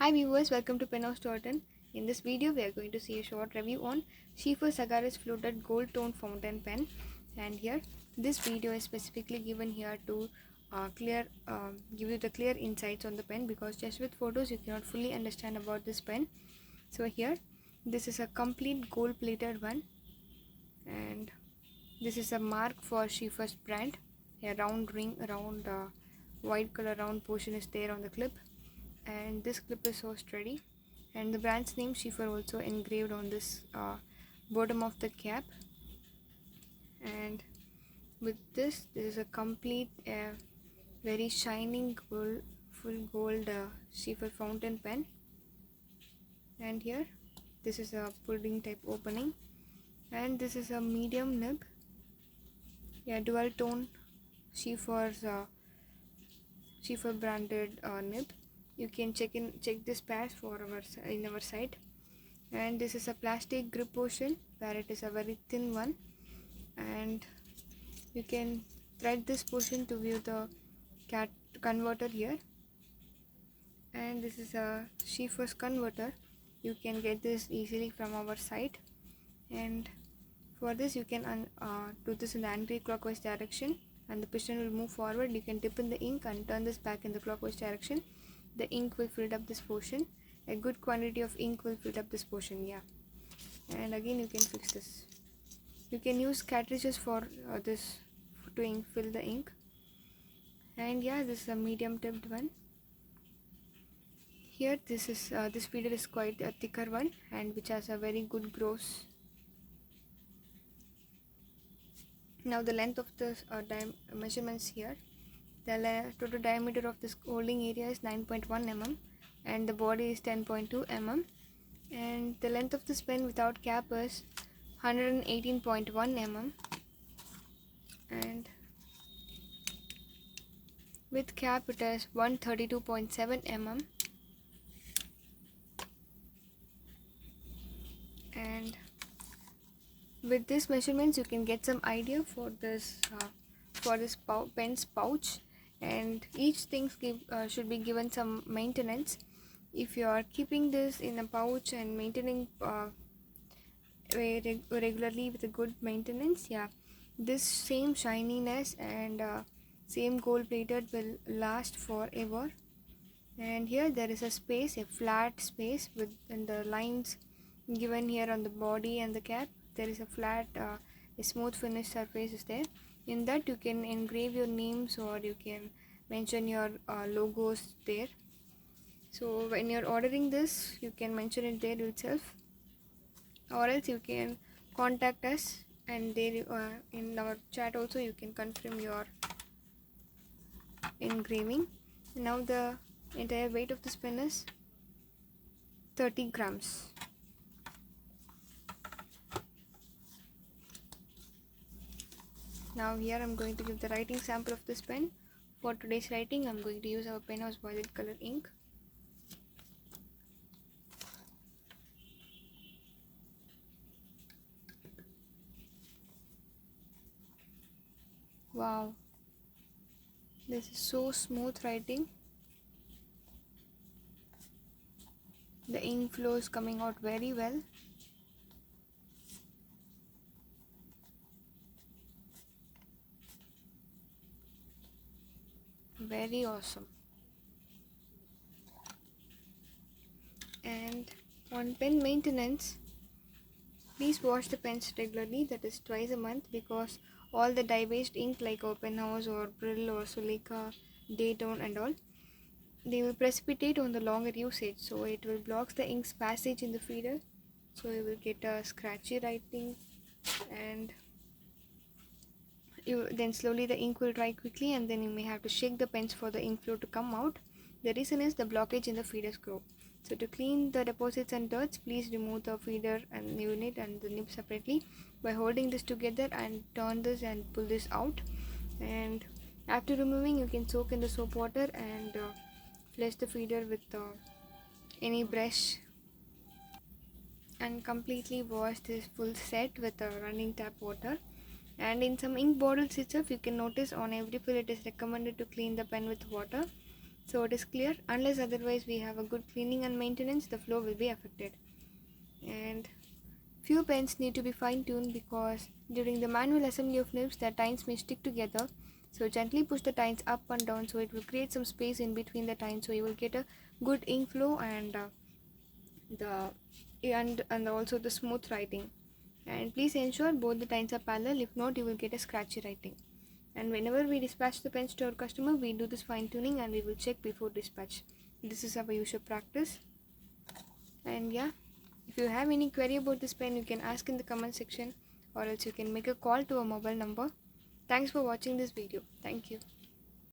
Hi viewers, welcome to Penhouse Torton. In this video, we are going to see a short review on Schiefer Sagaris Fluted Gold Tone Fountain Pen. And here, this video is specifically given here to give you the clear insights on the pen, because just with photos you cannot fully understand about this pen. So here, this is a complete gold plated one, and this is a mark for Schiefer's brand. A round ring around white color round portion is there on the clip, and this clip is so sturdy, and the brand's name Schiefer also engraved on this bottom of the cap. And with this is a complete very shining gold, full gold Schiefer fountain pen. And here this is a pudding type opening, and this is a medium nib, dual tone Schiefer's Schiefer branded nib. You can check this patch for our site. And this is a plastic grip portion where it is a very thin one, and you can thread this portion to view the cat converter here. And this is a Schiefer's converter. You can get this easily from our site, and for this you can do this in the anti-clockwise direction, and the piston will move forward. You can dip in the ink and turn this back in the clockwise direction. The ink will fill up this portion. A good quantity of ink will fill up this portion, and again you can fix this. You can use cartridges for this to fill the ink. And this is a medium tipped one. Here this is this feeder is quite a thicker one, and which has a very good gross. Now the length of the measurements here. The total diameter of this holding area is 9.1 mm, and the body is 10.2 mm, and the length of this pen without cap is 118.1 mm, and with cap it is 132.7 mm. And with these measurements you can get some idea for this pen's pouch, and each thing should be given some maintenance. If you are keeping this in a pouch and maintaining regularly with a good maintenance, this same shininess and same gold plated will last forever. And here there is a space, a flat space within the lines given here on the body and the cap. There is a flat a smooth finish surface is there. In that you can engrave your names, or you can mention your logos there. So when you're ordering this, you can mention it there itself, or else you can contact us, and there in our chat also you can confirm your engraving. Now the entire weight of this pen is 30 grams. Now here I'm going to give the writing sample of this pen. For today's writing, I'm going to use our Penhouse violet color ink. Wow, this is so smooth writing. The ink flow is coming out very well. Very awesome. And on pen maintenance, please wash the pens regularly, that is twice a month, because all the dye-based ink like Penhouse or Brill or Sulika, Daytone and all, they will precipitate on the longer usage, so it will block the ink's passage in the feeder, so you will get a scratchy writing, and then slowly the ink will dry quickly, and then you may have to shake the pens for the ink flow to come out. The reason is the blockage in the feeder screw. So to clean the deposits and dirts, please remove the feeder and unit and the nib separately by holding this together, and turn this and pull this out. And after removing, you can soak in the soap water and flush the feeder with any brush, and completely wash this full set with running tap water. And in some ink bottles itself, you can notice on every fill it is recommended to clean the pen with water. So it is clear, unless otherwise we have a good cleaning and maintenance, the flow will be affected. And few pens need to be fine-tuned because during the manual assembly of nibs, the tines may stick together. So gently push the tines up and down, so it will create some space in between the tines, so you will get a good ink flow and the and also the smooth writing. And please ensure both the tines are parallel, if not you will get a scratchy writing. And whenever we dispatch the pens to our customer, we do this fine tuning and we will check before dispatch. This is our usual practice. And yeah, if you have any query about this pen, you can ask in the comment section, or else you can make a call to our mobile number. Thanks for watching this video. Thank you.